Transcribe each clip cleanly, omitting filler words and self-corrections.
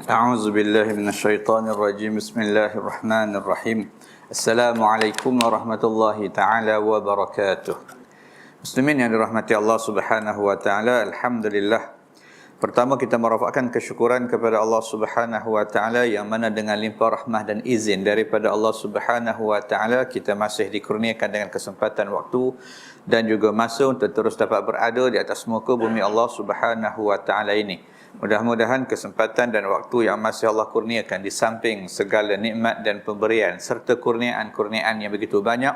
A'udzu billahi minasyaitonir rajim. Bismillahirrahmanirrahim. Assalamualaikum warahmatullahi taala wabarakatuh. Muslimin yang dirahmati Allah Subhanahu wa taala, alhamdulillah. Pertama kita merafakkan kesyukuran kepada Allah Subhanahu wa taala yang mana dengan limpah rahmah dan izin daripada Allah Subhanahu wa taala kita masih dikurniakan dengan kesempatan waktu dan juga masa untuk terus dapat berada di atas muka bumi Allah Subhanahu wa taala ini. Mudah-mudahan kesempatan dan waktu yang masih Allah kurniakan di samping segala nikmat dan pemberian serta kurniaan-kurniaan yang begitu banyak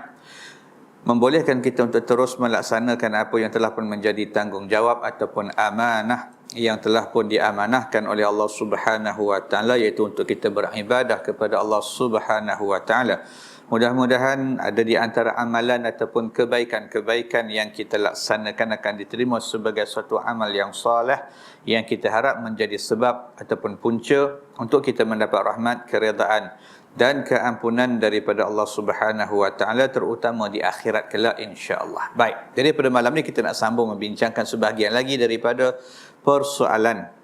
membolehkan kita untuk terus melaksanakan apa yang telah pun menjadi tanggungjawab ataupun amanah yang telah pun diamanahkan oleh Allah Subhanahu wa taala, iaitu untuk kita beribadah kepada Allah Subhanahu wa taala. Mudah-mudahan ada di antara amalan ataupun kebaikan-kebaikan yang kita laksanakan akan diterima sebagai suatu amal yang soleh yang kita harap menjadi sebab ataupun punca untuk kita mendapat rahmat, keredaan dan keampunan daripada Allah Subhanahu wa taala, terutama di akhirat kelak insya-Allah. Baik, jadi pada malam ni kita nak sambung membincangkan sebahagian lagi daripada persoalan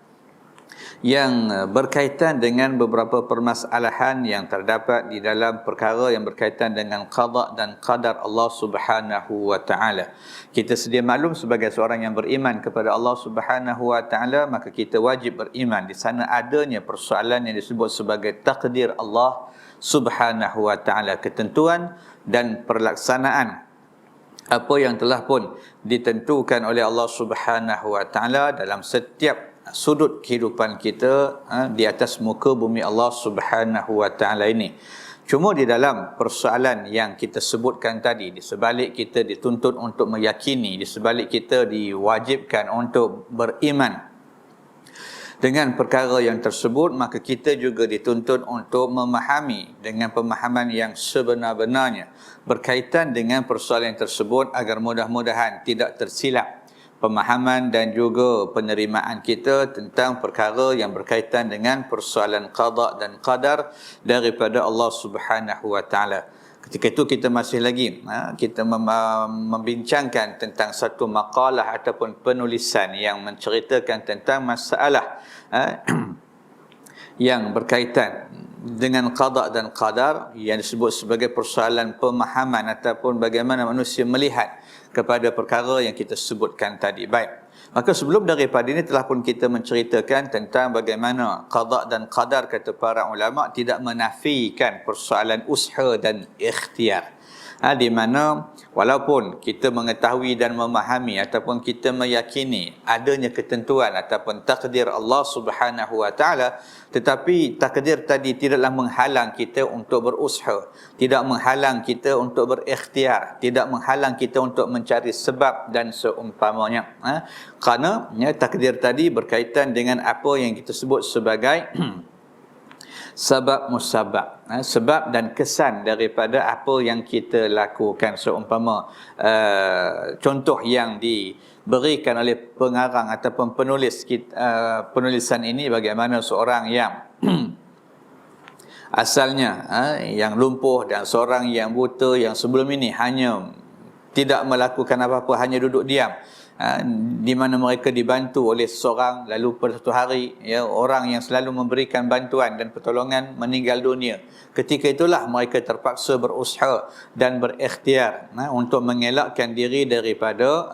yang berkaitan dengan beberapa permasalahan yang terdapat di dalam perkara yang berkaitan dengan qada dan qadar Allah Subhanahu wa taala. Kita sedia maklum sebagai seorang yang beriman kepada Allah Subhanahu wa taala, maka kita wajib beriman di sana adanya persoalan yang disebut sebagai takdir Allah Subhanahu wa taala, ketentuan dan perlaksanaan apa yang telah pun ditentukan oleh Allah Subhanahu wa taala dalam setiap sudut kehidupan kita di atas muka bumi Allah Subhanahu wa taala ini. Cuma di dalam persoalan yang kita sebutkan tadi, di sebalik kita dituntut untuk meyakini, di sebalik kita diwajibkan untuk beriman dengan perkara yang tersebut, maka kita juga dituntut untuk memahami dengan pemahaman yang sebenar-benarnya berkaitan dengan persoalan tersebut agar mudah-mudahan tidak tersilap pemahaman dan juga penerimaan kita tentang perkara yang berkaitan dengan persoalan qada dan qadar daripada Allah Subhanahu wa taala. Ketika itu kita masih lagi kita membincangkan tentang satu maqalah ataupun penulisan yang menceritakan tentang masalah yang berkaitan dengan qada dan qadar yang disebut sebagai persoalan pemahaman ataupun bagaimana manusia melihat kepada perkara yang kita sebutkan tadi. Baik, maka sebelum daripada ini telah pun kita menceritakan tentang bagaimana qada dan qadar kata para ulama tidak menafikan persoalan usaha dan ikhtiar. Di mana walaupun kita mengetahui dan memahami ataupun kita meyakini adanya ketentuan ataupun takdir Allah Subhanahu wa taala, tetapi takdir tadi tidaklah menghalang kita untuk berusaha, tidak menghalang kita untuk berikhtiar, tidak menghalang kita untuk mencari sebab dan seumpamanya. Kerana takdir tadi berkaitan dengan apa yang kita sebut sebagai sebab musabab, sebab dan kesan daripada apa yang kita lakukan. Seumpama contoh yang diberikan oleh pengarang ataupun penulis penulisan ini, bagaimana seorang yang asalnya yang lumpuh dan seorang yang buta yang sebelum ini hanya tidak melakukan apa-apa, hanya duduk diam, di mana mereka dibantu oleh seseorang, lalu pada satu hari orang yang selalu memberikan bantuan dan pertolongan meninggal dunia. Ketika itulah mereka terpaksa berusaha dan berikhtiar untuk mengelakkan diri daripada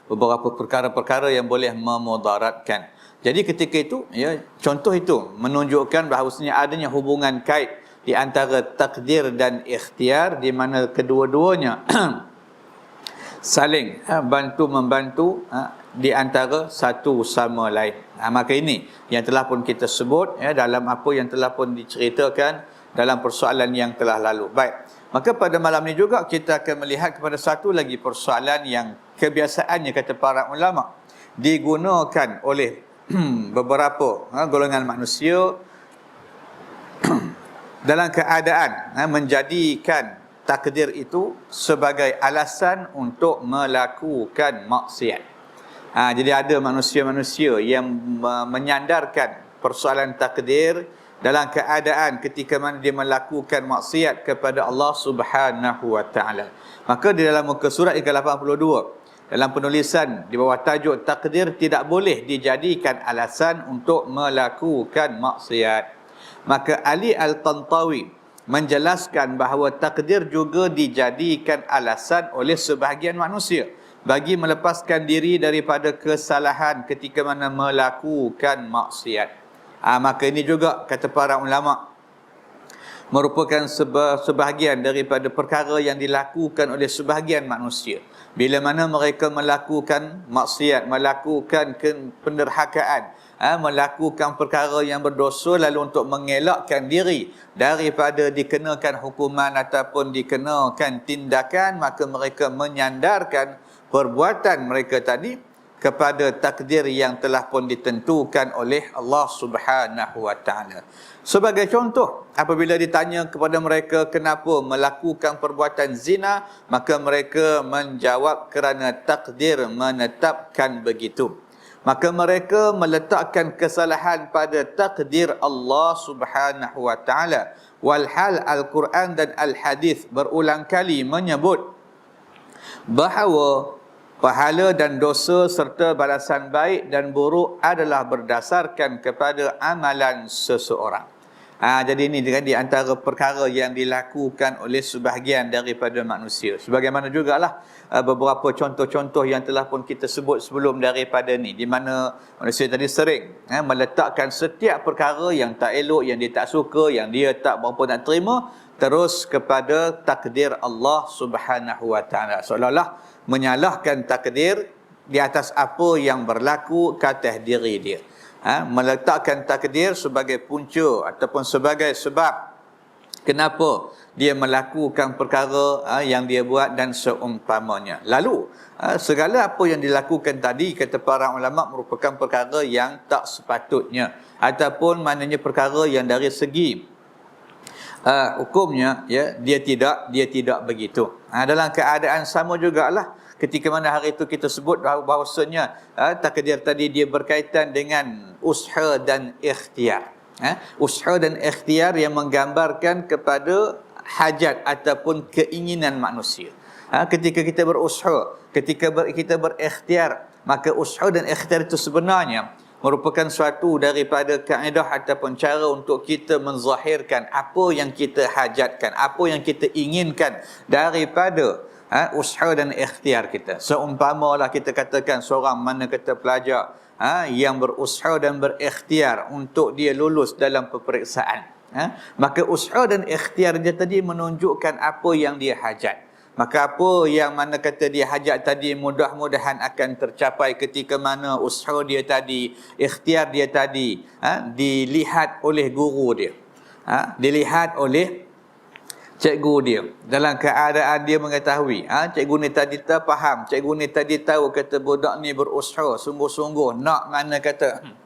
beberapa perkara-perkara yang boleh memudaratkan. Jadi ketika itu contoh itu menunjukkan bahawasanya adanya hubungan kait di antara takdir dan ikhtiar, di mana kedua-duanya saling bantu-membantu di antara satu sama lain. Maka ini yang telah pun kita sebut dalam apa yang telah pun diceritakan dalam persoalan yang telah lalu. Baik, maka pada malam ini juga kita akan melihat kepada satu lagi persoalan yang kebiasaannya kata para ulama digunakan oleh beberapa golongan manusia dalam keadaan menjadikan takdir itu sebagai alasan untuk melakukan maksiat. Jadi ada manusia-manusia yang menyandarkan persoalan takdir dalam keadaan ketika mana dia melakukan maksiat kepada Allah Subhanahu wa taala. Maka di dalam muka surat yang ke-82 dalam penulisan di bawah tajuk takdir tidak boleh dijadikan alasan untuk melakukan maksiat. Maka Ali Al-Tantawi menjelaskan bahawa takdir juga dijadikan alasan oleh sebahagian manusia bagi melepaskan diri daripada kesalahan ketika mana melakukan maksiat. Maka ini juga kata para ulama merupakan sebahagian daripada perkara yang dilakukan oleh sebahagian manusia. Bila mana mereka melakukan maksiat, melakukan penderhakaan, melakukan perkara yang berdosa, lalu untuk mengelakkan diri daripada dikenakan hukuman ataupun dikenakan tindakan, maka mereka menyandarkan perbuatan mereka tadi kepada takdir yang telah pun ditentukan oleh Allah Subhanahu wa taala. Sebagai contoh, apabila ditanya kepada mereka kenapa melakukan perbuatan zina, maka mereka menjawab kerana takdir menetapkan begitu. Maka mereka meletakkan kesalahan pada takdir Allah Subhanahu wa taala. Walhal Al-Quran dan Al-Hadis berulang kali menyebut bahawa pahala dan dosa serta balasan baik dan buruk adalah berdasarkan kepada amalan seseorang. Jadi ini di antara perkara yang dilakukan oleh sebahagian daripada manusia. Sebagaimana jugalah beberapa contoh-contoh yang telah pun kita sebut sebelum daripada ni, di mana manusia tadi sering meletakkan setiap perkara yang tak elok, yang dia tak suka, yang dia tak berapa nak terima, terus kepada takdir Allah Subhanahu wa taala, seolah-olah menyalahkan takdir di atas apa yang berlaku ke atas diri dia. Meletakkan takdir sebagai punca ataupun sebagai sebab kenapa dia melakukan perkara yang dia buat dan seumpamanya. Lalu segala apa yang dilakukan tadi, kata para ulama, merupakan perkara yang tak sepatutnya, ataupun maknanya perkara yang dari segi hukumnya dia tidak begitu. Dalam keadaan sama jugalah ketika mana hari itu kita sebut bahawasanya takdir tadi dia berkaitan dengan usaha dan ikhtiar. Usaha dan ikhtiar yang menggambarkan kepada hajat ataupun keinginan manusia. Ketika kita berusaha, ketika kita berikhtiar, maka usaha dan ikhtiar itu sebenarnya merupakan suatu daripada kaedah ataupun cara untuk kita menzahirkan apa yang kita hajatkan, apa yang kita inginkan daripada usaha dan ikhtiar kita. Seumpamalah kita katakan seorang mana kata pelajar yang berusaha dan berikhtiar untuk dia lulus dalam peperiksaan, maka usaha dan ikhtiar dia tadi menunjukkan apa yang dia hajat. Maka apa yang mana kata dia hajat tadi mudah-mudahan akan tercapai ketika mana usaha dia tadi, ikhtiar dia tadi dilihat oleh guru dia, dilihat oleh cikgu dia, dalam keadaan dia mengetahui cikgu ni tadi terfaham, cikgu ni tadi tahu kata budak ni berusaha sungguh-sungguh nak mana kata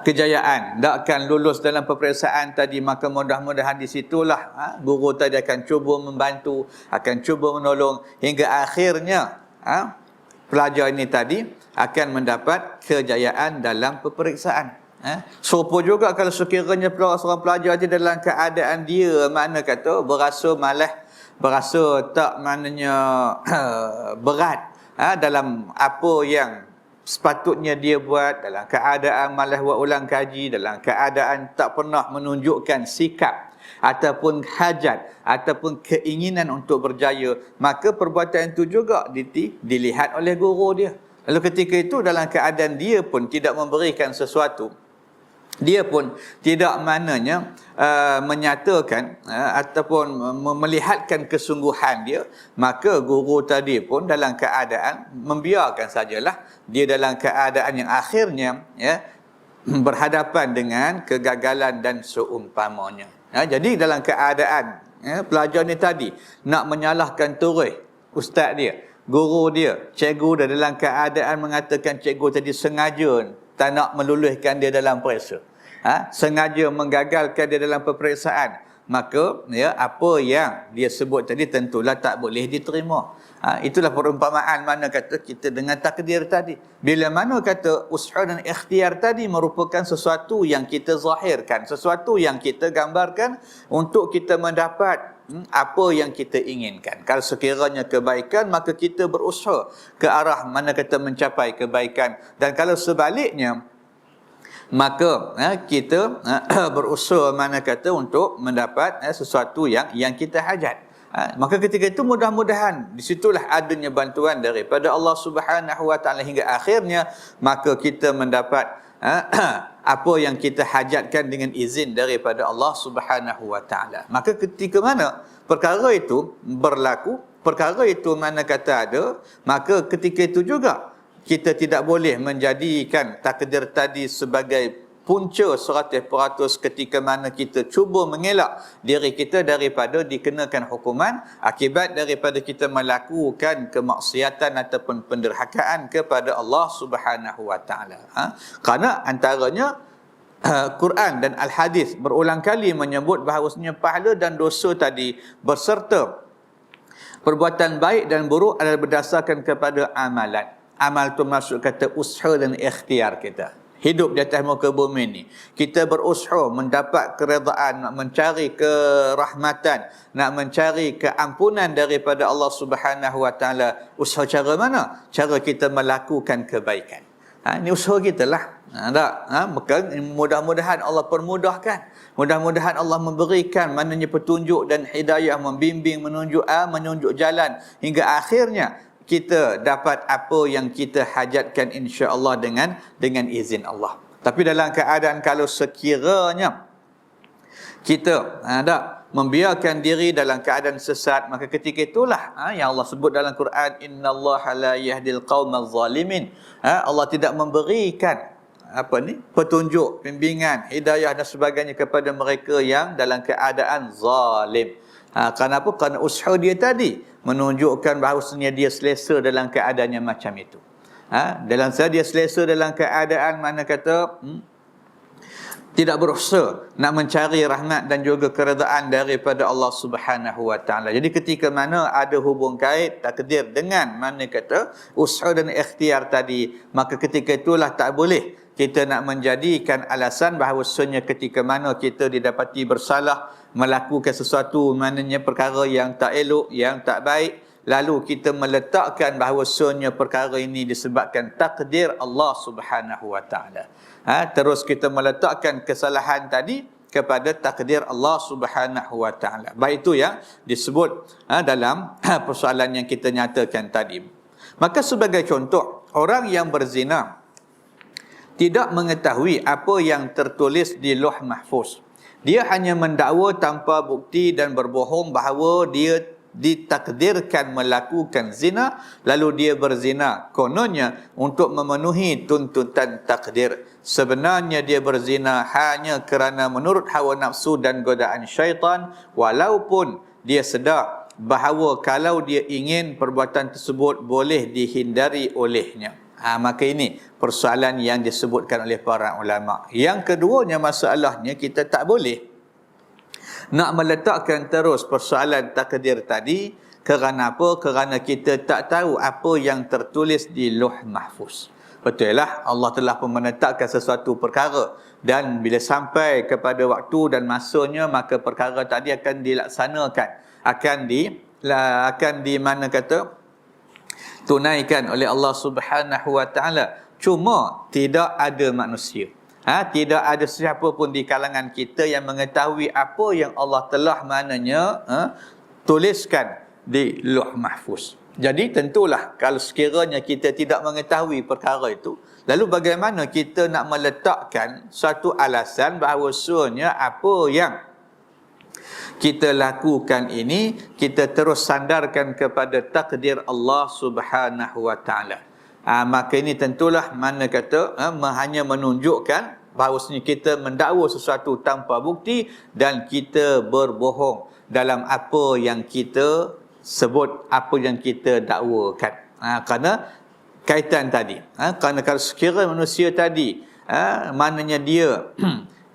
kejayaan, takkan lulus dalam peperiksaan tadi, maka mudah-mudahan di situlah guru tadi akan cuba membantu, akan cuba menolong hingga akhirnya pelajar ini tadi akan mendapat kejayaan dalam peperiksaan. Serupa juga kalau sekiranya seorang pelajar itu dalam keadaan dia mana kata berasa malas, berasa tak maknanya berat dalam apa yang sepatutnya dia buat, dalam keadaan malas buat ulang kaji, dalam keadaan tak pernah menunjukkan sikap ataupun hajat ataupun keinginan untuk berjaya, maka perbuatan itu juga dilihat oleh guru dia. Lalu ketika itu dalam keadaan dia pun tidak memberikan sesuatu, dia pun tidak maknanya menyatakan ataupun melihatkan kesungguhan dia, maka guru tadi pun dalam keadaan membiarkan sajalah dia dalam keadaan yang akhirnya berhadapan dengan kegagalan dan seumpamanya. Jadi dalam keadaan pelajar ni tadi nak menyalahkan terus ustaz dia, guru dia, cikgu dia, dalam keadaan mengatakan cikgu tadi sengaja tak nak meluluskan dia dalam periksa, sengaja menggagalkan dia dalam peperiksaan, maka apa yang dia sebut tadi tentulah tak boleh diterima. Itulah perumpamaan mana kata kita dengan takdir tadi. Bila mana kata usaha dan ikhtiar tadi merupakan sesuatu yang kita zahirkan, sesuatu yang kita gambarkan untuk kita mendapat apa yang kita inginkan. Kalau sekiranya kebaikan, maka kita berusaha ke arah mana kata mencapai kebaikan. Dan kalau sebaliknya, maka kita berusaha mana kata untuk mendapat sesuatu yang kita hajat. Maka ketika itu mudah-mudahan disitulah adanya bantuan daripada Allah Subhanahu Wa Taala hingga akhirnya maka kita mendapat apa yang kita hajatkan dengan izin daripada Allah Subhanahu Wa Taala. Maka ketika mana perkara itu berlaku, perkara itu mana kata ada, maka ketika itu juga kita tidak boleh menjadikan takdir tadi sebagai punca 100% ketika mana kita cuba mengelak diri kita daripada dikenakan hukuman akibat daripada kita melakukan kemaksiatan ataupun penderhakaan kepada Allah Subhanahu Wa Taala. Kerana antaranya Quran dan Al-Hadis berulang kali menyebut bahawasanya pahala dan dosa tadi berserta perbuatan baik dan buruk adalah berdasarkan kepada amalan. Amal tu masuk kata usaha dan ikhtiar kita. Hidup di atas muka bumi ni, kita berusaha mendapat keredaan, nak mencari kerahmatan, nak mencari keampunan daripada Allah Subhanahu Wa Taala. Usaha cara mana? Cara kita melakukan kebaikan. Ini usaha kita lah. Maka mudah-mudahan Allah permudahkan. Mudah-mudahan Allah memberikan maknanya petunjuk dan hidayah, membimbing, menunjuk jalan hingga akhirnya kita dapat apa yang kita hajatkan insya-Allah dengan izin Allah. Tapi dalam keadaan kalau sekiranya kita membiarkan diri dalam keadaan sesat, maka ketika itulah yang Allah sebut dalam Quran, innallaha la yahdil qaumal zalimin. Allah tidak memberikan petunjuk, bimbingan, hidayah dan sebagainya kepada mereka yang dalam keadaan zalim. Kenapa? Kerana usaha dia tadi menunjukkan bahawasanya dia selesa dalam keadaannya macam itu. Dalam dia selesa dalam keadaan mana kata tidak berusaha nak mencari rahmat dan juga keredaan daripada Allah Subhanahu Wa Taala. Jadi ketika mana ada hubung kait takdir dengan mana kata usaha dan ikhtiar tadi, maka ketika itulah tak boleh kita nak menjadikan alasan bahawasanya ketika mana kita didapati bersalah, melakukan sesuatu maknanya perkara yang tak elok, yang tak baik, lalu kita meletakkan bahawasanya perkara ini disebabkan takdir Allah Subhanahu Wa Taala. Terus kita meletakkan kesalahan tadi kepada takdir Allah Subhanahu Wa Taala. Baik itu yang disebut dalam persoalan yang kita nyatakan tadi. Maka sebagai contoh, orang yang berzina tidak mengetahui apa yang tertulis di Lauh Mahfuz. Dia hanya mendakwa tanpa bukti dan berbohong bahawa dia ditakdirkan melakukan zina, lalu dia berzina kononnya untuk memenuhi tuntutan takdir. Sebenarnya dia berzina hanya kerana menurut hawa nafsu dan godaan syaitan, walaupun dia sedar bahawa kalau dia ingin perbuatan tersebut boleh dihindari olehnya. Maka ini persoalan yang disebutkan oleh para ulama. Yang keduanya masalahnya kita tak boleh nak meletakkan terus persoalan takdir tadi. Kerana apa? Kerana kita tak tahu apa yang tertulis di Lauh Mahfuz. Betul lah, Allah telah pun menetapkan sesuatu perkara, dan bila sampai kepada waktu dan masanya, maka perkara tadi akan dilaksanakan, akan di mana kata tunaikan oleh Allah Subhanahu Wa Taala. Cuma tidak ada manusia, tidak ada siapa pun di kalangan kita yang mengetahui apa yang Allah telah maknanya tuliskan di Lauh Mahfuz. Jadi tentulah kalau sekiranya kita tidak mengetahui perkara itu, lalu bagaimana kita nak meletakkan satu alasan bahawasanya apa yang kita lakukan ini kita terus sandarkan kepada takdir Allah Subhanahu Wa Taala. Maka ini tentulah mana kata hanya menunjukkan bahawasanya kita mendakwa sesuatu tanpa bukti dan kita berbohong dalam apa yang kita sebut, apa yang kita dakwakan. Kerana kaitan tadi, kerana kalau sekiranya manusia tadi maknanya dia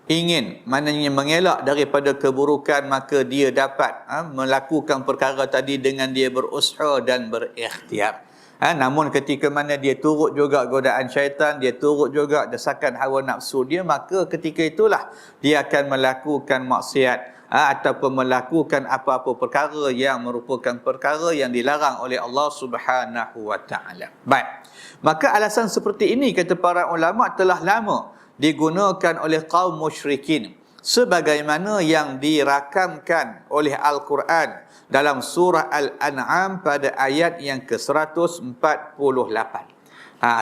ingin, maknanya mengelak daripada keburukan, maka dia dapat melakukan perkara tadi dengan dia berusaha dan berikhtiar. Namun ketika mana dia turut juga godaan syaitan, dia turut juga desakan hawa nafsu dia, maka ketika itulah dia akan melakukan maksiat ataupun melakukan apa-apa perkara yang merupakan perkara yang dilarang oleh Allah Subhanahu wa taala. Baik. Maka alasan seperti ini kata para ulama telah lama digunakan oleh kaum musyrikin sebagaimana yang dirakamkan oleh Al-Quran dalam surah Al-An'am pada ayat yang ke-148.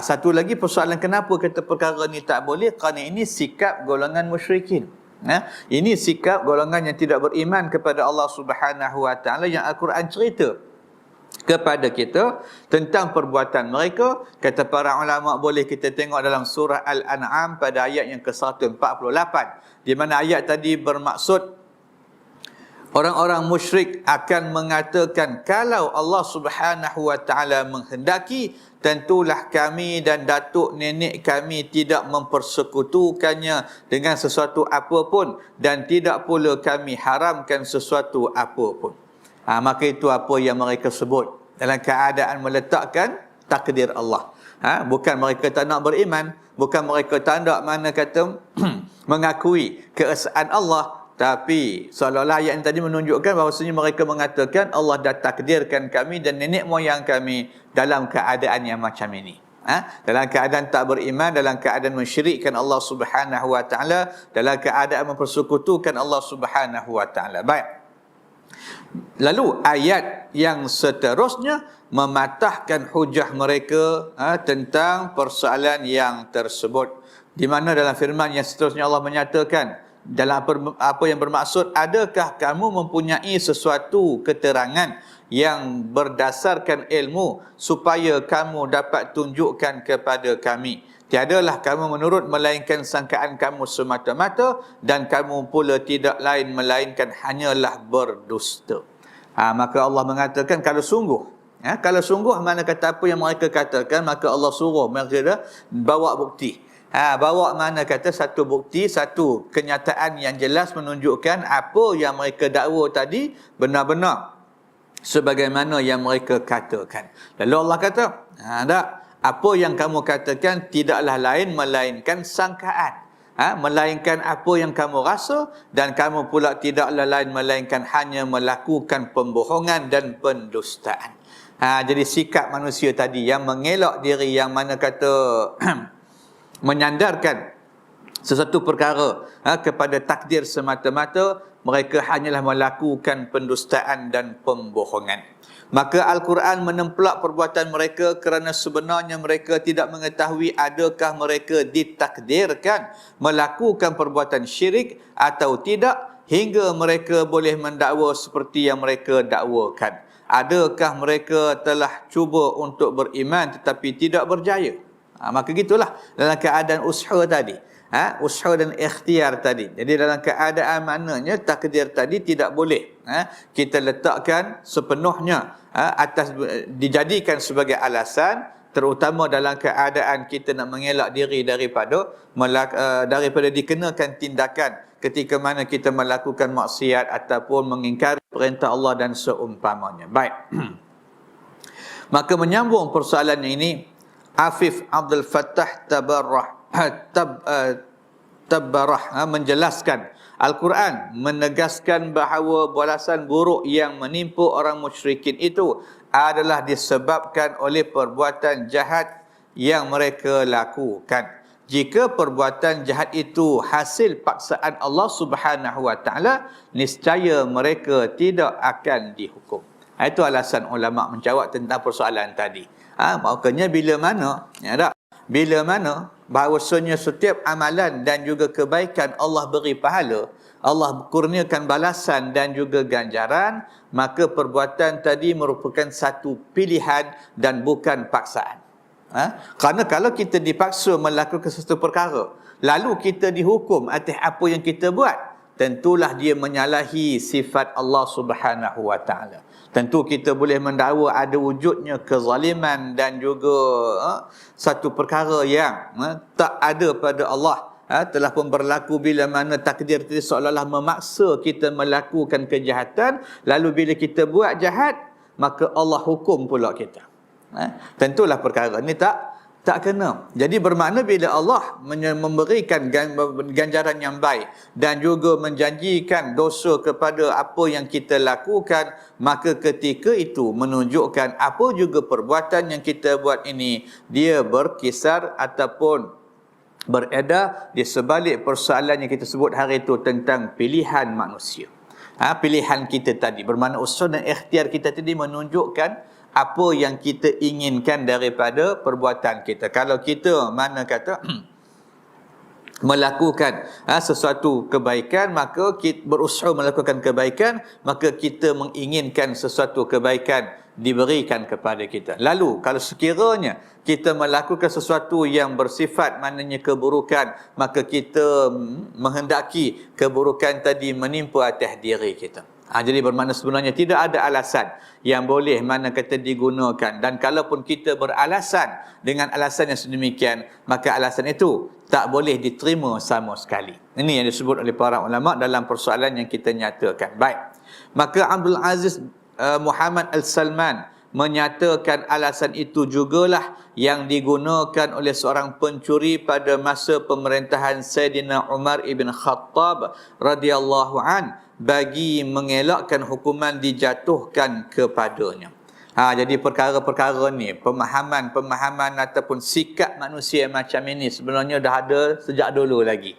Satu lagi persoalan kenapa kata perkara ni tak boleh, kerana ini sikap golongan musyrikin. Ini sikap golongan yang tidak beriman kepada Allah Subhanahu wa taala yang Al-Quran cerita kepada kita tentang perbuatan mereka. Kata para ulama boleh kita tengok dalam surah Al-An'am pada ayat yang ke-148, di mana ayat tadi bermaksud orang-orang musyrik akan mengatakan, kalau Allah Subhanahu wa taala menghendaki, tentulah kami dan datuk nenek kami tidak mempersekutukannya dengan sesuatu apapun, dan tidak pula kami haramkan sesuatu apapun. Maka itu apa yang mereka sebut dalam keadaan meletakkan takdir Allah. Bukan mereka tak nak beriman, bukan mereka tak nak mana kata mengakui keesaan Allah, tapi seolah-olah ayat yang tadi menunjukkan bahawasanya mereka mengatakan Allah dah takdirkan kami dan nenek moyang kami dalam keadaan yang macam ini. Dalam keadaan tak beriman, dalam keadaan mensyirikkan Allah Subhanahu wa taala, dalam keadaan mempersekutukan Allah Subhanahu wa taala. Baik. Lalu ayat yang seterusnya mematahkan hujah mereka tentang persoalan yang tersebut, di mana dalam firman yang seterusnya Allah menyatakan dalam apa yang bermaksud, adakah kamu mempunyai sesuatu keterangan yang berdasarkan ilmu supaya kamu dapat tunjukkan kepada kami? Tiadalah kamu menurut melainkan sangkaan kamu semata-mata, dan kamu pula tidak lain melainkan hanyalah berdusta. Maka Allah mengatakan kalau sungguh mana kata apa yang mereka katakan, maka Allah suruh mereka bawa bukti. Bawa mana kata satu bukti, satu kenyataan yang jelas menunjukkan apa yang mereka dakwa tadi benar-benar sebagaimana yang mereka katakan. Lalu Allah kata, apa yang kamu katakan tidaklah lain melainkan sangkaan, melainkan apa yang kamu rasa, dan kamu pula tidaklah lain melainkan hanya melakukan pembohongan dan pendustaan. Jadi sikap manusia tadi yang mengelak diri, yang mana kata menyandarkan sesuatu perkara kepada takdir semata-mata, mereka hanyalah melakukan pendustaan dan pembohongan. Maka Al-Quran menemplak perbuatan mereka kerana sebenarnya mereka tidak mengetahui adakah mereka ditakdirkan melakukan perbuatan syirik atau tidak, hingga mereka boleh mendakwa seperti yang mereka dakwakan. Adakah mereka telah cuba untuk beriman tetapi tidak berjaya? Maka gitulah dalam keadaan ushur tadi, ushur dan ikhtiar tadi. Jadi dalam keadaan maknanya takdir tadi tidak boleh kita letakkan sepenuhnya atas dijadikan sebagai alasan, terutama dalam keadaan kita nak mengelak diri daripada dikenakan tindakan ketika mana kita melakukan maksiat ataupun mengingkari perintah Allah dan seumpamanya. Baik. Maka menyambung persoalan ini, Afif Abdul Fattah Tabarrah menjelaskan, Al-Quran menegaskan bahawa balasan buruk yang menimpa orang musyrikin itu adalah disebabkan oleh perbuatan jahat yang mereka lakukan. Jika perbuatan jahat itu hasil paksaan Allah Subhanahu wa taala, niscaya mereka tidak akan dihukum. Itu alasan ulama menjawab tentang persoalan tadi. Makanya bila mana bahawasanya setiap amalan dan juga kebaikan Allah beri pahala, Allah kurniakan balasan dan juga ganjaran, maka perbuatan tadi merupakan satu pilihan dan bukan paksaan. Kerana kalau kita dipaksa melakukan sesuatu perkara, lalu kita dihukum atas apa yang kita buat, tentulah dia menyalahi sifat Allah Subhanahu wa taala. Tentu kita boleh mendakwa ada wujudnya kezaliman dan juga satu perkara yang tak ada pada Allah telah pun berlaku bila mana takdir itu seolah-olah memaksa kita melakukan kejahatan, lalu bila kita buat jahat maka Allah hukum pula kita. Tentulah perkara ini tak Tak kena. Jadi bermakna bila Allah memberikan ganjaran yang baik dan juga menjanjikan dosa kepada apa yang kita lakukan, maka ketika itu menunjukkan apa juga perbuatan yang kita buat ini, dia berkisar ataupun beredar di sebalik persoalan yang kita sebut hari itu tentang pilihan manusia. Pilihan kita tadi, bermakna usul dan ikhtiar kita tadi menunjukkan apa yang kita inginkan daripada perbuatan kita. Kalau kita mana kata melakukan sesuatu kebaikan, maka kita berusaha melakukan kebaikan, maka kita menginginkan sesuatu kebaikan diberikan kepada kita. Lalu kalau sekiranya kita melakukan sesuatu yang bersifat maknanya keburukan, maka kita menghendaki keburukan tadi menimpa atas diri kita. Jadi bermakna sebenarnya tidak ada alasan yang boleh mana kata digunakan, dan kalaupun kita beralasan dengan alasan yang sedemikian, maka alasan itu tak boleh diterima sama sekali. Ini yang disebut oleh para ulama dalam persoalan yang kita nyatakan. Baik, maka Abdul Aziz Muhammad Al-Salman menyatakan alasan itu jugalah yang digunakan oleh seorang pencuri pada masa pemerintahan Sayyidina Umar ibn Khattab radhiyallahu an bagi mengelakkan hukuman dijatuhkan kepadanya. Jadi perkara-perkara ni, pemahaman ataupun sikap manusia macam ini sebenarnya dah ada sejak dulu lagi.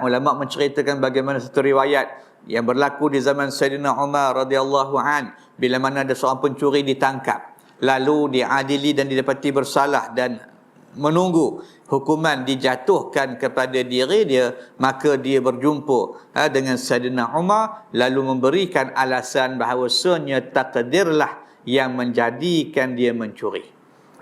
Ulama menceritakan bagaimana satu riwayat yang berlaku di zaman Sayyidina Umar radhiyallahu an, bila mana ada seorang pencuri ditangkap, lalu diadili dan didapati bersalah dan menunggu hukuman dijatuhkan kepada diri dia, maka dia berjumpa dengan Sayyidina Umar, lalu memberikan alasan bahawasanya takdirlah yang menjadikan dia mencuri.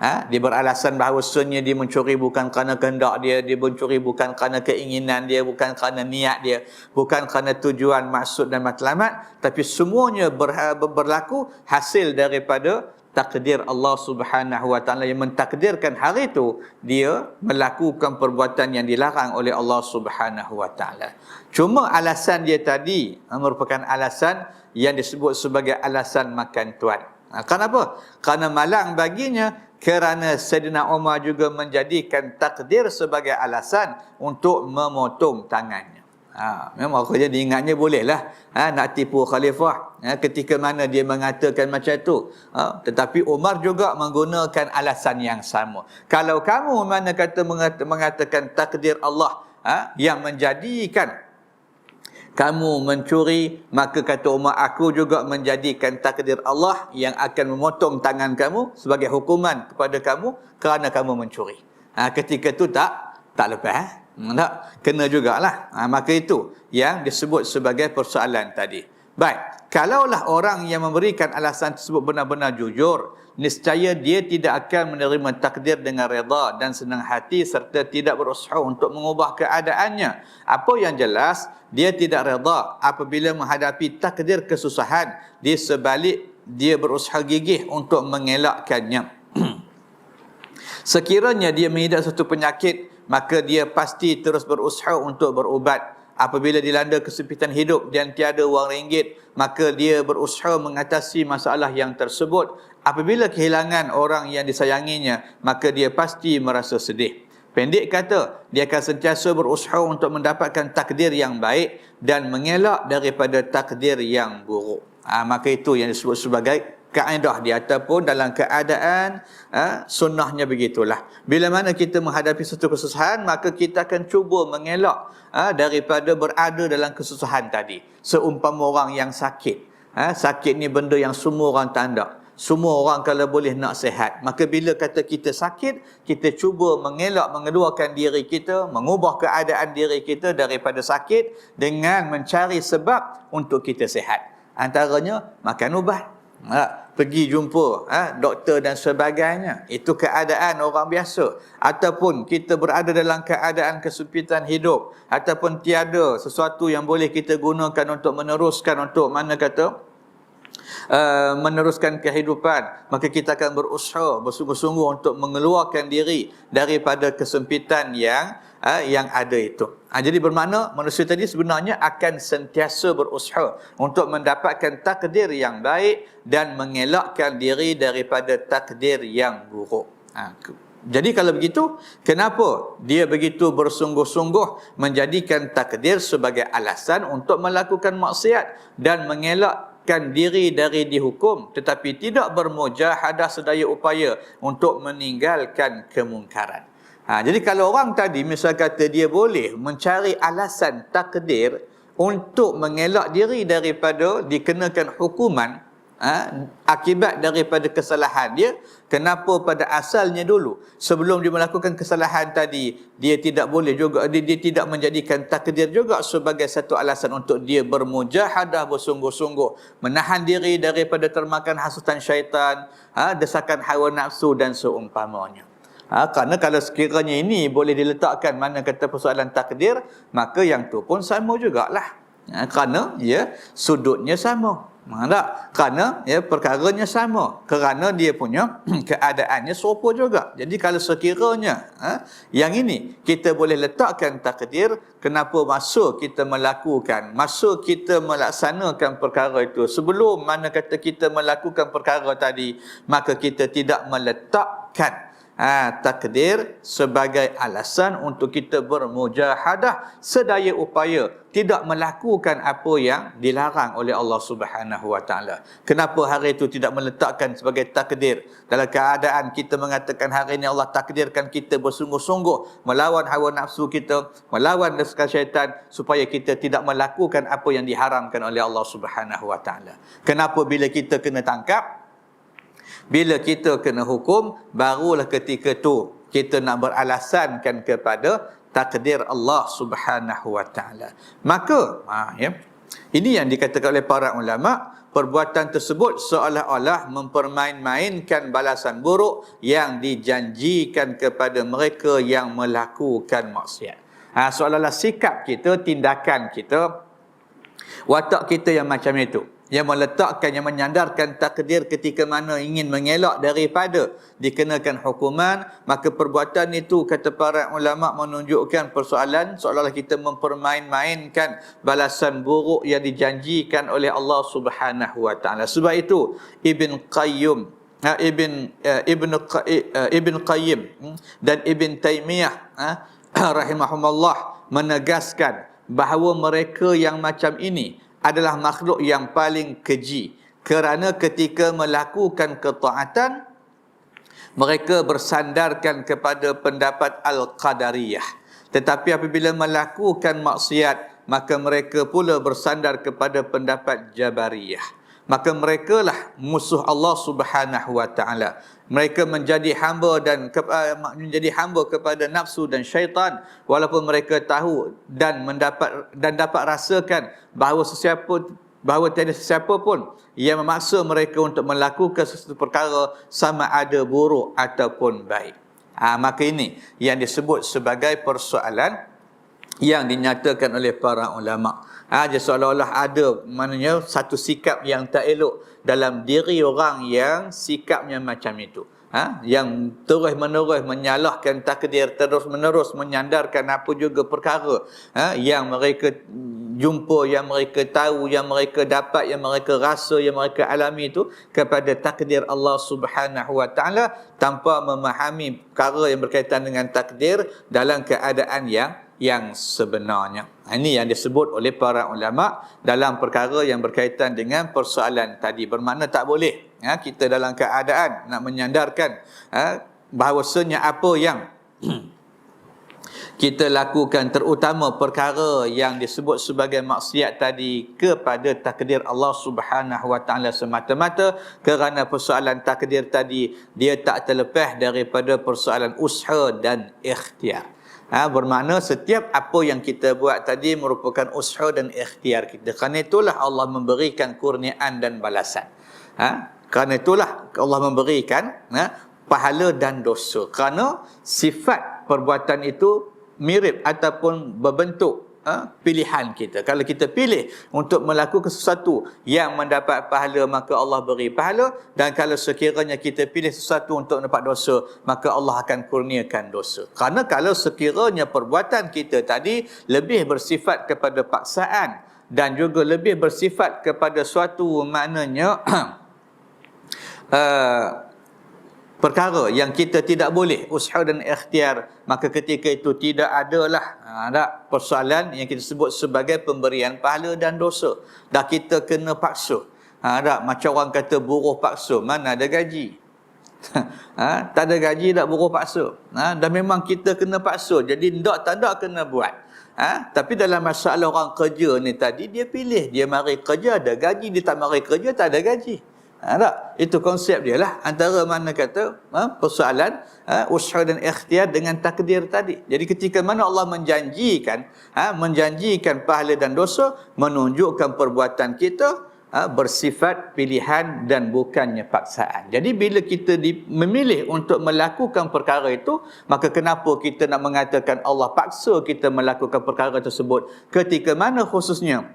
Dia beralasan bahawasanya dia mencuri bukan kerana kehendak dia mencuri bukan kerana keinginan dia, bukan kerana niat dia, bukan kerana tujuan, maksud dan matlamat, tapi semuanya berlaku hasil daripada takdir Allah Subhanahu wa taala yang mentakdirkan hari itu dia melakukan perbuatan yang dilarang oleh Allah Subhanahu wa taala. Cuma alasan dia tadi merupakan alasan yang disebut sebagai alasan makan tuan. Kenapa? Kerana malang baginya, kerana Sayyidina Umar juga menjadikan takdir sebagai alasan untuk memotong tangannya. Memang aku jadi ingatnya bolehlah nak tipu khalifah ketika mana dia mengatakan macam tu. Tetapi Umar juga menggunakan alasan yang sama. Kalau kamu mana kata mengatakan takdir Allah yang menjadikan kamu mencuri, maka kata Umar, aku juga menjadikan takdir Allah yang akan memotong tangan kamu sebagai hukuman kepada kamu kerana kamu mencuri. Ketika itu tak lepas. Tak, kena jugalah. Maka itu yang disebut sebagai persoalan tadi. Baik, kalaulah orang yang memberikan alasan tersebut benar-benar jujur, niscaya dia tidak akan menerima takdir dengan redha dan senang hati serta tidak berusaha untuk mengubah keadaannya. Apa yang jelas, dia tidak redha apabila menghadapi takdir kesusahan, di sebalik dia berusaha gigih untuk mengelakkannya. Sekiranya dia mengidap satu penyakit, maka dia pasti terus berusaha untuk berubat. Apabila dilanda kesempitan hidup dan tiada wang ringgit, maka dia berusaha mengatasi masalah yang tersebut. Apabila kehilangan orang yang disayanginya, maka dia pasti merasa sedih. Pendek kata, dia akan sentiasa berusaha untuk mendapatkan takdir yang baik dan mengelak daripada takdir yang buruk. Maka itu yang disebut sebagai kaedah dia, ataupun dalam keadaan sunnahnya begitulah. Bila mana kita menghadapi satu kesusahan, maka kita akan cuba mengelak daripada berada dalam kesusahan tadi. Seumpama orang yang sakit. Sakit ni benda yang semua orang tanda. Semua orang kalau boleh nak sihat. Maka bila kata kita sakit, kita cuba mengelak, mengeluarkan diri kita, mengubah keadaan diri kita daripada sakit dengan mencari sebab untuk kita sihat. Antaranya makan ubat, pergi jumpa doktor dan sebagainya. Itu keadaan orang biasa. Ataupun kita berada dalam keadaan kesempitan hidup, ataupun tiada sesuatu yang boleh kita gunakan untuk meneruskan, untuk mana kata meneruskan kehidupan, maka kita akan berusaha bersungguh-sungguh untuk mengeluarkan diri daripada kesempitan yang ada itu. Jadi bermakna manusia tadi sebenarnya akan sentiasa berusaha untuk mendapatkan takdir yang baik dan mengelakkan diri daripada takdir yang buruk. Jadi kalau begitu, kenapa dia begitu bersungguh-sungguh menjadikan takdir sebagai alasan untuk melakukan maksiat dan mengelakkan diri dari dihukum, tetapi tidak bermujahadah sedaya upaya untuk meninggalkan kemungkaran. Jadi kalau orang tadi misal kata dia boleh mencari alasan takdir untuk mengelak diri daripada dikenakan hukuman, akibat daripada kesalahan dia, kenapa pada asalnya dulu sebelum dia melakukan kesalahan tadi dia tidak boleh juga, dia tidak menjadikan takdir juga sebagai satu alasan untuk dia bermujahadah, bersungguh-sungguh menahan diri daripada termakan hasutan syaitan, desakan hawa nafsu dan seumpamanya. Kerana kalau sekiranya ini boleh diletakkan mana kata persoalan takdir, maka yang tu pun sama jugalah. Kerana sudutnya sama. Tak? Kerana perkaranya sama, kerana dia punya keadaannya serupa juga. Jadi kalau sekiranya yang ini kita boleh letakkan takdir, kenapa masa kita melaksanakan perkara itu, sebelum mana kata kita melakukan perkara tadi, maka kita tidak meletakkan takdir sebagai alasan untuk kita bermujahadah sedaya upaya tidak melakukan apa yang dilarang oleh Allah Subhanahu wa taala. Kenapa hari itu tidak meletakkan sebagai takdir dalam keadaan kita mengatakan hari ini Allah takdirkan kita bersungguh-sungguh melawan hawa nafsu kita, melawan desakan syaitan supaya kita tidak melakukan apa yang diharamkan oleh Allah Subhanahu wa taala. Kenapa bila kita kena tangkap, bila kita kena hukum, barulah ketika tu kita nak beralasankan kepada takdir Allah Subhanahu wa taala. Maka ini yang dikatakan oleh para ulama, perbuatan tersebut seolah-olah mempermain-mainkan balasan buruk yang dijanjikan kepada mereka yang melakukan maksiat. Seolah-olah sikap kita, tindakan kita, watak kita yang macam itu, yang meletakkan, yang menyandarkan takdir ketika mana ingin mengelak daripada dikenakan hukuman, maka perbuatan itu kata para ulama menunjukkan persoalan seolah-olah kita mempermain-mainkan balasan buruk yang dijanjikan oleh Allah Subhanahu wa taala. Sebab itu Ibn Qayyim dan Ibn Taymiyah rahimahumullah menegaskan bahawa mereka yang macam ini adalah makhluk yang paling keji, kerana ketika melakukan ketaatan mereka bersandarkan kepada pendapat Al-Qadariyah, tetapi apabila melakukan maksiat maka mereka pula bersandar kepada pendapat Jabariyah. Maka mereka lah musuh Allah Subhanahu wa taala. Mereka menjadi hamba kepada nafsu dan syaitan, walaupun mereka tahu dan dapat rasakan bahawa tiada sesiapa pun yang memaksa mereka untuk melakukan sesuatu perkara sama ada buruk ataupun baik. Maka ini yang disebut sebagai persoalan yang dinyatakan oleh para ulama. Seolah-olah ada maknanya satu sikap yang tak elok dalam diri orang yang sikapnya macam itu, yang terus-menerus menyalahkan takdir, terus-menerus menyandarkan apa juga perkara yang mereka jumpa, yang mereka tahu, yang mereka dapat, yang mereka rasa, yang mereka alami itu kepada takdir Allah Subhanahu wa taala, tanpa memahami perkara yang berkaitan dengan takdir dalam keadaan yang sebenarnya. Ini yang disebut oleh para ulama dalam perkara yang berkaitan dengan persoalan tadi. Bermakna tak boleh kita dalam keadaan nak menyandarkan bahawasanya apa yang kita lakukan, terutama perkara yang disebut sebagai maksiat tadi, kepada takdir Allah Subhanahu wa taala semata-mata, kerana persoalan takdir tadi dia tak terlepas daripada persoalan usaha dan ikhtiar. Bermakna setiap apa yang kita buat tadi merupakan usaha dan ikhtiar kita. Kerana itulah Allah memberikan kurniaan dan balasan. Kerana itulah Allah memberikan pahala dan dosa. Kerana sifat perbuatan itu mirip ataupun berbentuk pilihan kita. Kalau kita pilih untuk melakukan sesuatu yang mendapat pahala, maka Allah beri pahala, dan kalau sekiranya kita pilih sesuatu untuk mendapat dosa, maka Allah akan kurniakan dosa. Kerana kalau sekiranya perbuatan kita tadi lebih bersifat kepada paksaan dan juga lebih bersifat kepada suatu maknanya perkara yang kita tidak boleh usaha dan ikhtiar, maka ketika itu tidak adalah tak persoalan yang kita sebut sebagai pemberian pahala dan dosa. Dah kita kena paksa. Tak macam orang kata buruh paksa, mana ada gaji. Tak ada gaji tak buruh paksa. Dan memang kita kena paksa. Jadi tak kena buat. Tapi dalam masalah orang kerja ni tadi, dia pilih, dia mari kerja ada gaji, dia tak mari kerja tak ada gaji. Tak? Itu konsep dia lah. Antara mana kata persoalan usaha dan ikhtiar dengan takdir tadi. Jadi ketika mana Allah menjanjikan pahala dan dosa, menunjukkan perbuatan kita bersifat pilihan dan bukannya paksaan. Jadi bila kita memilih untuk melakukan perkara itu, maka kenapa kita nak mengatakan Allah paksa kita melakukan perkara tersebut, ketika mana khususnya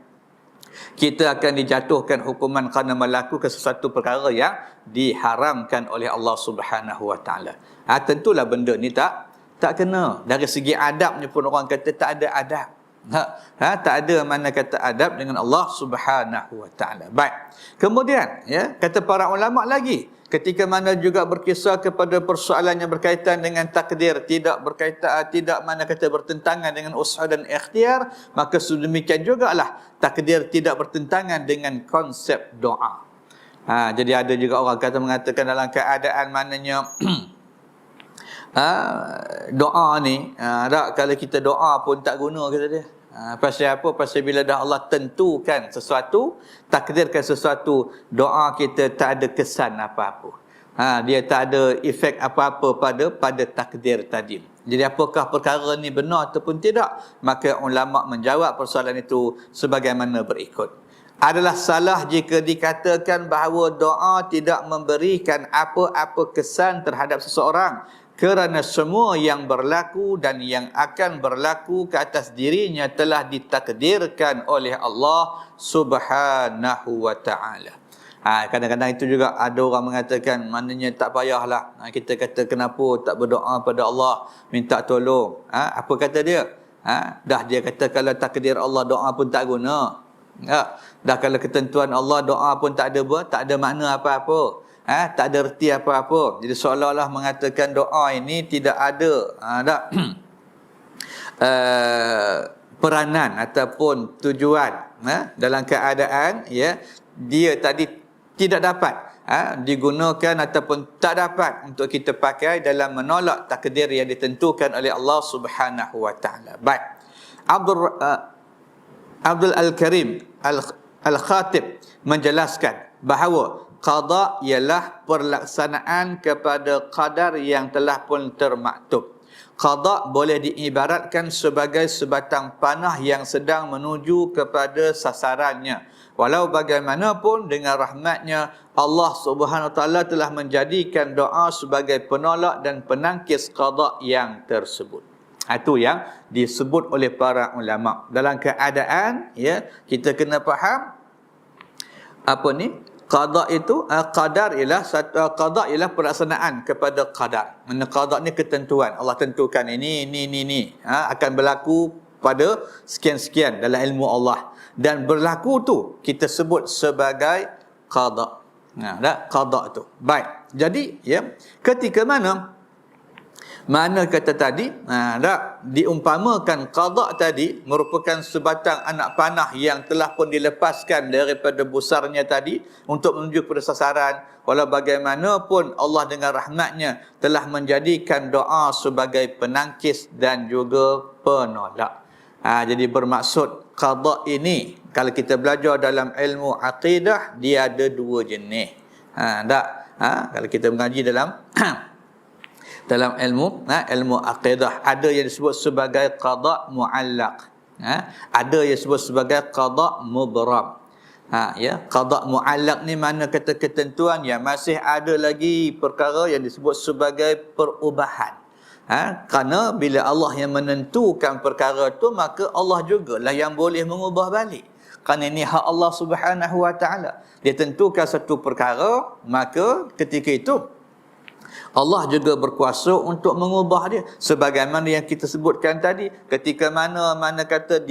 kita akan dijatuhkan hukuman kerana melakukan sesuatu perkara yang diharamkan oleh Allah Subhanahu Wa Taala. Tentulah benda ni tak kena. Dari segi adabnya pun orang kata tak ada adab. Tak ada mana kata adab dengan Allah Subhanahu Wa Taala. Baik. Kemudian kata para ulama lagi, ketika mana juga berkisar kepada persoalan yang berkaitan dengan takdir, tidak mana kata bertentangan dengan usaha dan ikhtiar, maka sedemikian jugalah takdir tidak bertentangan dengan konsep doa. Jadi ada juga orang kata mengatakan dalam keadaan mananya doa ni kalau kita doa pun tak guna, kata dia. Pasal apa? Pasal bila dah Allah tentukan sesuatu, takdirkan sesuatu, doa kita tak ada kesan apa-apa. Dia tak ada efek apa-apa pada takdir tadi. Jadi apakah perkara ni benar ataupun tidak? Maka ulama menjawab persoalan itu sebagaimana berikut. Adalah salah jika dikatakan bahawa doa tidak memberikan apa-apa kesan terhadap seseorang, kerana semua yang berlaku dan yang akan berlaku ke atas dirinya telah ditakdirkan oleh Allah Subhanahu Wa Taala. Kadang-kadang itu juga ada orang mengatakan, maknanya tak payahlah. Kita kata kenapa tak berdoa pada Allah, minta tolong. Apa kata dia? Dah dia kata kalau takdir Allah, doa pun tak guna. Dah kalau ketentuan Allah, doa pun tak ada makna apa-apa. Tak ada erti apa-apa. Jadi seolah-olah mengatakan doa ini tidak ada peranan ataupun tujuan dalam keadaan dia tadi tidak dapat digunakan ataupun tak dapat untuk kita pakai dalam menolak takdir yang ditentukan oleh Allah Subhanahu Wa Taala. Baik. Abdul Al-Karim Al-Khatib menjelaskan bahawa qada ialah perlaksanaan kepada qadar yang telah pun termaktub. Qada boleh diibaratkan sebagai sebatang panah yang sedang menuju kepada sasarannya. Walau bagaimanapun dengan rahmatnya, Allah Subhanahu Wa Taala telah menjadikan doa sebagai penolak dan penangkis qada yang tersebut. Itu yang disebut oleh para ulama. Dalam keadaan kita kena faham apa ni? Qada itu qadar ialah pelaksanaan kepada qadar. Mana qada ni ketentuan. Allah tentukan ini akan berlaku pada sekian-sekian dalam ilmu Allah, dan berlaku tu kita sebut sebagai qada. Qada tu. Baik. Jadi ketika mana kata tadi diumpamakan qada tadi merupakan sebatang anak panah yang telah pun dilepaskan daripada busarnya tadi untuk menuju kepada sasaran. Walau bagaimanapun Allah dengan rahmatnya telah menjadikan doa sebagai penangkis dan juga penolak. Jadi bermaksud qada ini, kalau kita belajar dalam ilmu aqidah, dia ada dua jenis. Kalau kita mengaji dalam dalam ilmu aqidah, ada yang disebut sebagai qada muallaq, ada yang disebut sebagai qada mubram. Qada muallaq ni mana kata ketentuan yang masih ada lagi perkara yang disebut sebagai perubahan. Kerana bila Allah yang menentukan perkara tu, maka Allah jugalah yang boleh mengubah balik. Kerana ini hak Allah Subhanahu Wa Taala. Dia tentukan satu perkara, maka ketika itu Allah juga berkuasa untuk mengubah dia. Sebagaimana yang kita sebutkan tadi, ketika mana kata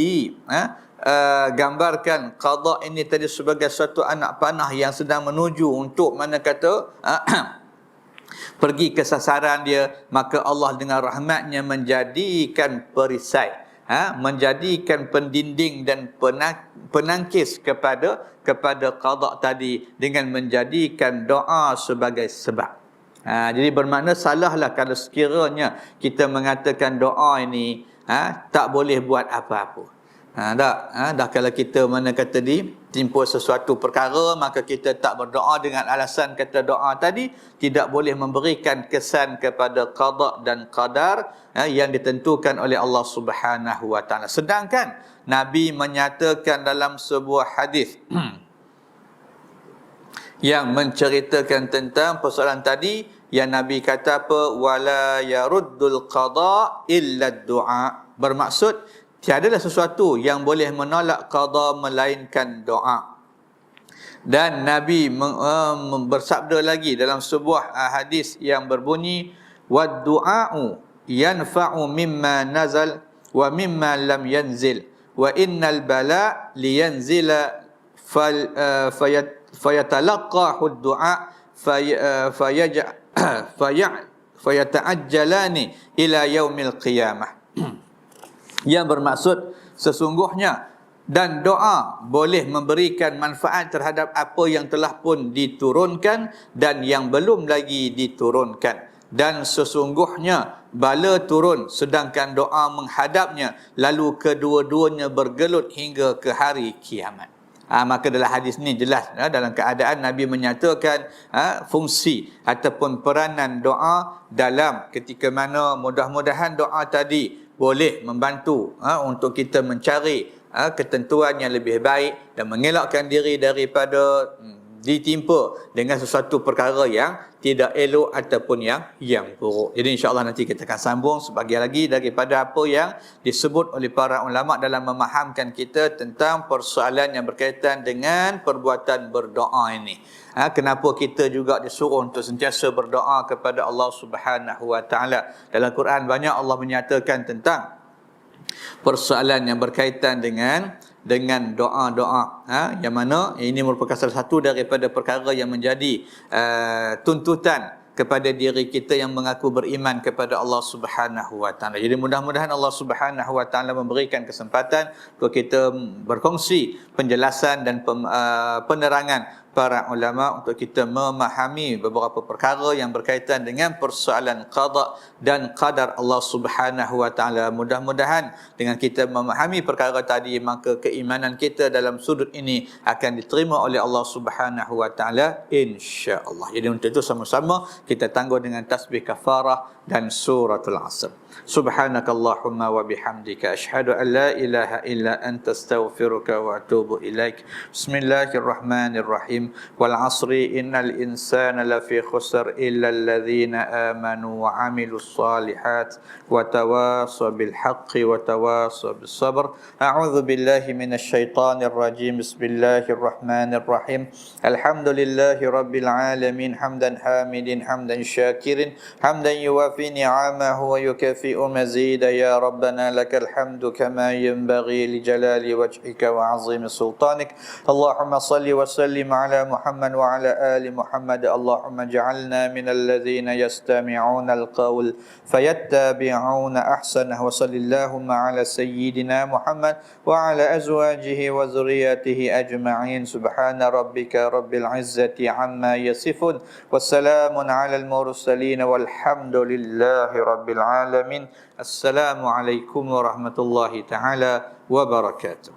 gambarkan qada ini tadi sebagai satu anak panah yang sedang menuju untuk mana kata pergi ke sasaran dia, maka Allah dengan rahmatnya menjadikan perisai, menjadikan pendinding dan penangkis kepada qada tadi dengan menjadikan doa sebagai sebab. Jadi bermakna salahlah kalau sekiranya kita mengatakan doa ini tak boleh buat apa-apa. Dah kalau kita mana kata timpa sesuatu perkara, maka kita tak berdoa dengan alasan kata doa tadi tidak boleh memberikan kesan kepada qada dan qadar yang ditentukan oleh Allah Subhanahu wa taala. Sedangkan Nabi menyatakan dalam sebuah hadis yang menceritakan tentang persoalan tadi, yang Nabi kata apa? Wala yaruddul qada illa du'a. Bermaksud tiadalah sesuatu yang boleh menolak qada melainkan doa. Dan Nabi bersabda lagi dalam sebuah hadis yang berbunyi wad du'a'u yanfa'u mimma nazal wa mimma lam yanzil wa innal bala liyanzila fayatalaqahu du'a fayata'ajjalani ila yaumil qiyamah. Yang bermaksud sesungguhnya dan doa boleh memberikan manfaat terhadap apa yang telah pun diturunkan dan yang belum lagi diturunkan, dan sesungguhnya bala turun sedangkan doa menghadapnya, lalu kedua-duanya bergelut hingga ke hari kiamat. Maka dalam hadis ni jelas dalam keadaan Nabi menyatakan fungsi ataupun peranan doa dalam ketika mana mudah-mudahan doa tadi boleh membantu untuk kita mencari ketentuan yang lebih baik dan mengelakkan diri daripada ditimpa dengan sesuatu perkara yang tidak elok ataupun yang buruk. Jadi insya-Allah nanti kita akan sambung sebahagian lagi daripada apa yang disebut oleh para ulama dalam memahamkan kita tentang persoalan yang berkaitan dengan perbuatan berdoa ini. Kenapa kita juga disuruh untuk sentiasa berdoa kepada Allah Subhanahu wa taala. Dalam Quran banyak Allah menyatakan tentang persoalan yang berkaitan dengan doa-doa, yang mana ini merupakan salah satu daripada perkara yang menjadi tuntutan kepada diri kita yang mengaku beriman kepada Allah Subhanahu wa taala. Jadi mudah-mudahan Allah Subhanahu wa taala memberikan kesempatan untuk kita berkongsi penjelasan dan penerangan para ulama untuk kita memahami beberapa perkara yang berkaitan dengan persoalan qada dan qadar Allah Subhanahu wa taala. Mudah-mudahan dengan kita memahami perkara tadi, maka keimanan kita dalam sudut ini akan diterima oleh Allah Subhanahu wa taala insya-Allah. Jadi untuk itu sama-sama kita tangguh dengan tasbih kafarah dan suratul Asr. Subhanakallahumma wa bihamdika asyhadu an la ilaha illa anta astaghfiruka wa atubu ilaik. Bismillahirrahmanirrahim. Wal 'asri innal insana lafi khusr illa alladhina amanu wa 'amilus solihat wa tawasaw bil haqqi wa tawasaw bis sabr. A'udzu billahi minasy syaithanir rajim. Bismillahirrahmanirrahim. Alhamdulillahi rabbil alamin hamdan hamidin hamdan syakirin hamdan yuwafi ni'amahu wa yukafi'u mazida. Ya rabbana lakal hamdu kama yanbaghi li jalali wajhika wa 'azimi sultanik. Allahumma salli wa sallim ala Muhammad wa ala ali Muhammad. Allahumma ja'alna minal ladzina yastami'una al-qawl fayattabi'una ahsanahu. Wa sallallahu ala sayyidina Muhammad wa ala azwajihi wa dhurriyyatihi ajma'in. Subhana rabbika rabbil izzati amma yasifun. Wassalamun ala al-mursalin walhamdulillahi rabbil alamin. Assalamualaikum warahmatullahi taala wabarakatuh.